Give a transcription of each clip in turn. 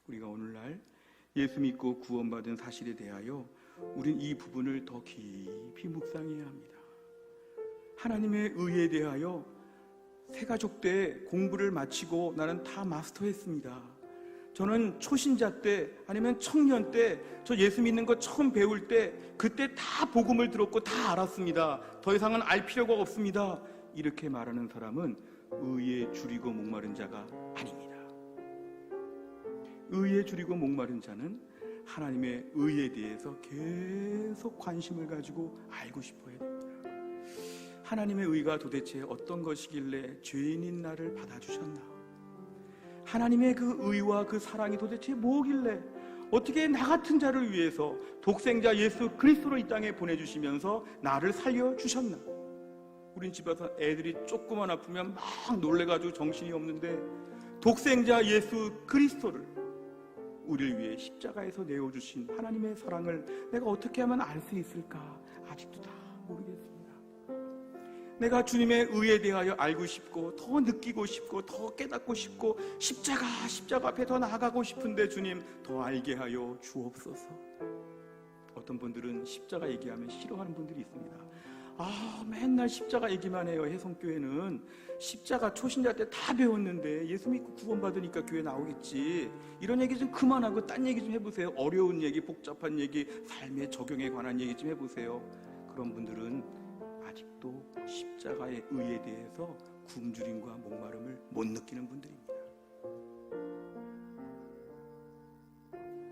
우리가 오늘날 예수 믿고 구원받은 사실에 대하여 우린 이 부분을 더 깊이 묵상해야 합니다. 하나님의 의에 대하여 새가족 때 공부를 마치고 나는 다 마스터했습니다. 저는 초신자 때 아니면 청년 때 저 예수 믿는 거 처음 배울 때 그때 다 복음을 들었고 다 알았습니다. 더 이상은 알 필요가 없습니다. 이렇게 말하는 사람은 의에 줄이고 목마른 자가 아닙니다. 의에 줄이고 목마른 자는 하나님의 의에 대해서 계속 관심을 가지고 알고 싶어야 됩니다. 하나님의 의가 도대체 어떤 것이길래 죄인인 나를 받아주셨나? 하나님의 그 의와 그 사랑이 도대체 뭐길래 어떻게 나 같은 자를 위해서 독생자 예수 그리스도로 이 땅에 보내주시면서 나를 살려주셨나? 우린 집에서 애들이 조금만 아프면 막 놀래가지고 정신이 없는데 독생자 예수 그리스도를 우리를 위해 십자가에서 내어주신 하나님의 사랑을 내가 어떻게 하면 알 수 있을까? 아직도 다 모르겠습니다. 내가 주님의 의에 대하여 알고 싶고 더 느끼고 싶고 더 깨닫고 싶고 십자가 앞에 더 나아가고 싶은데 주님 더 알게 하여 주옵소서. 어떤 분들은 십자가 얘기하면 싫어하는 분들이 있습니다. 맨날 십자가 얘기만 해요. 혜성교회는 십자가 초신자 때 다 배웠는데 예수 믿고 구원받으니까 교회 나오겠지. 이런 얘기 좀 그만하고 딴 얘기 좀 해보세요. 어려운 얘기, 복잡한 얘기, 삶의 적용에 관한 얘기 좀 해보세요. 그런 분들은 아직도 십자가의 의에 대해서 굶주림과 목마름을 못 느끼는 분들입니다.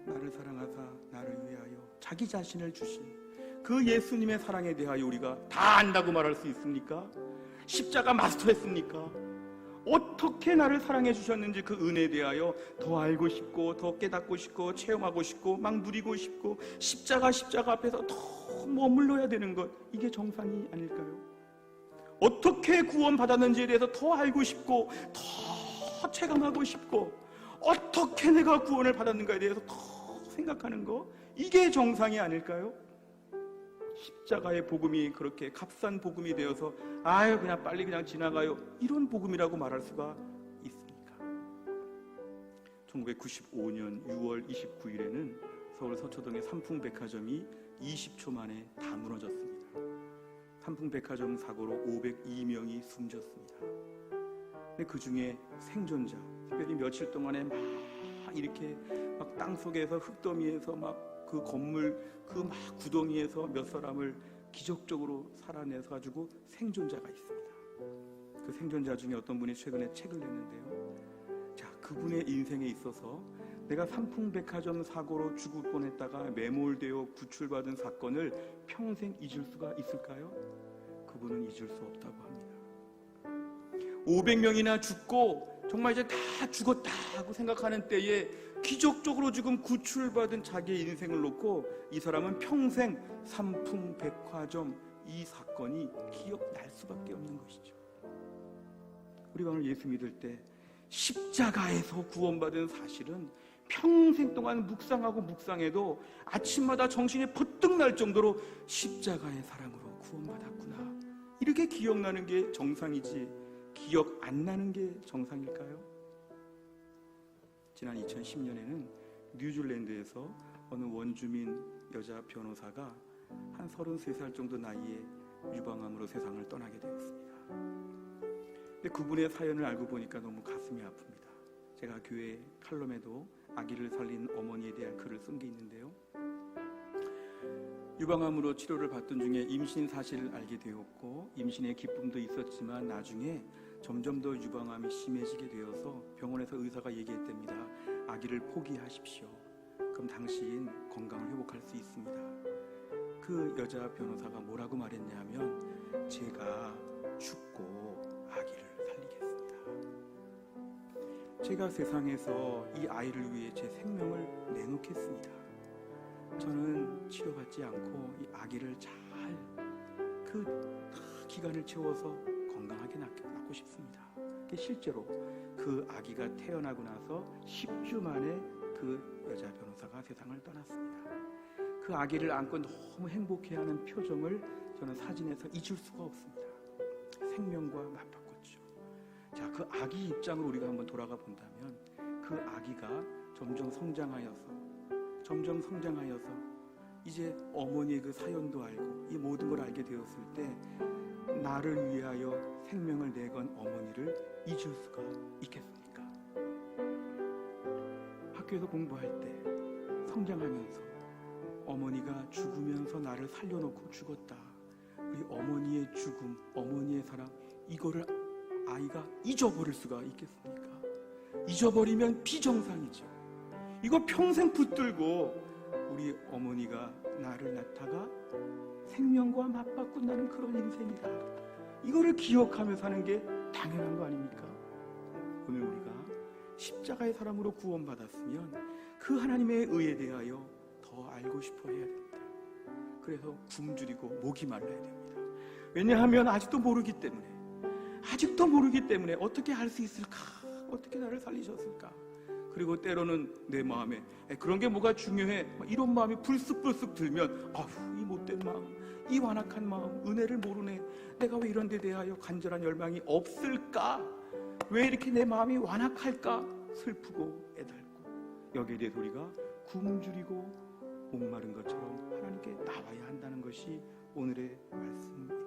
나를 사랑하사 나를 위하여 자기 자신을 주신 그 예수님의 사랑에 대하여 우리가 다 안다고 말할 수 있습니까? 십자가 마스터했습니까? 어떻게 나를 사랑해 주셨는지 그 은혜에 대하여 더 알고 싶고 더 깨닫고 싶고 체험하고 싶고 막 누리고 싶고 십자가 앞에서 더 머물러야 되는 것, 이게 정상이 아닐까요? 어떻게 구원받았는지에 대해서 더 알고 싶고 더 체감하고 싶고 어떻게 내가 구원을 받았는가에 대해서 더 생각하는 것, 이게 정상이 아닐까요? 십자가의 복음이 그렇게 값싼 복음이 되어서 그냥 빨리 그냥 지나가요, 이런 복음이라고 말할 수가 있습니까? 1995년 6월 29일에는 서울 서초동의 삼풍백화점이 20초 만에 다 무너졌습니다. 삼풍백화점 사고로 502명이 숨졌습니다. 근데 그 중에 생존자, 특별히 며칠 동안에 막 이렇게 막 땅속에서 흙더미에서 막 그 건물 그 막 구덩이에서 몇 사람을 기적적으로 살아내서 가지고 생존자가 있습니다. 그 생존자 중에 어떤 분이 최근에 책을 냈는데요. 자, 그분의 인생에 있어서 내가 삼풍백화점 사고로 죽을 뻔했다가 매몰되어 구출받은 사건을 평생 잊을 수가 있을까요? 그분은 잊을 수 없다고 합니다. 500명이나 죽고 정말 이제 다 죽었다 하고 생각하는 때에 기적적으로 지금 구출받은 자기의 인생을 놓고 이 사람은 평생 삼풍백화점 이 사건이 기억날 수밖에 없는 것이죠. 우리가 오늘 예수 믿을 때 십자가에서 구원받은 사실은 평생 동안 묵상하고 묵상해도 아침마다 정신이 퍼뜩 날 정도로 십자가의 사랑으로 구원받았구나, 이렇게 기억나는 게 정상이지 기억 안 나는 게 정상일까요? 지난 2010년에는 뉴질랜드에서 어느 원주민 여자 변호사가 한 33살 정도 나이에 유방암으로 세상을 떠나게 되었습니다. 근데 그분의 사연을 알고 보니까 너무 가슴이 아픕니다. 제가 교회 칼럼에도 아기를 살린 어머니에 대한 글을 쓴 게 있는데요. 유방암으로 치료를 받던 중에 임신 사실을 알게 되었고 임신의 기쁨도 있었지만 나중에 점점 더 유방암이 심해지게 되어서 병원에서 의사가 얘기했답니다. 아기를 포기하십시오. 그럼 당신 건강을 회복할 수 있습니다. 그 여자 변호사가 뭐라고 말했냐 하면 제가 죽고 아기를 살리겠습니다. 제가 세상에서 이 아이를 위해 제 생명을 내놓겠습니다. 저는 치료받지 않고 이 아기를 잘 그 기간을 채워서 건강하게 낳고 싶습니다. 실제로 그 아기가 태어나고 나서 10주 만에 그 여자 변호사가 세상을 떠났습니다. 그 아기를 안고 너무 행복해하는 표정을 저는 사진에서 잊을 수가 없습니다. 생명과 맞바꿨죠. 자, 그 아기 입장으로 우리가 한번 돌아가 본다면 그 아기가 점점 성장하여서 이제 어머니의 그 사연도 알고 이 모든 걸 알게 되었을 때 나를 위하여 생명을 내건 어머니를 잊을 수가 있겠습니까? 학교에서 공부할 때 성장하면서 어머니가 죽으면서 나를 살려놓고 죽었다. 이 어머니의 죽음, 어머니의 사랑, 이거를 아이가 잊어버릴 수가 있겠습니까? 잊어버리면 비정상이죠. 이거 평생 붙들고 우리 어머니가 나를 낳다가 생명과 맞바꾼다는 그런 인생이다. 이거를 기억하며 사는 게 당연한 거 아닙니까? 오늘 우리가 십자가의 사람으로 구원받았으면 그 하나님의 의에 대하여 더 알고 싶어 해야 됩니다. 그래서 굶주리고 목이 말라야 됩니다. 왜냐하면 아직도 모르기 때문에 어떻게 할 수 있을까? 어떻게 나를 살리셨을까? 그리고 때로는 내 마음에 그런 게 뭐가 중요해? 이런 마음이 불쑥불쑥 들면 이 못된 마음, 이 완악한 마음, 은혜를 모르네. 내가 왜 이런 데 대하여 간절한 열망이 없을까? 왜 이렇게 내 마음이 완악할까? 슬프고 애달고 여기에 대해서 우리가 굶주리고 목마른 것처럼 하나님께 나와야 한다는 것이 오늘의 말씀입니다.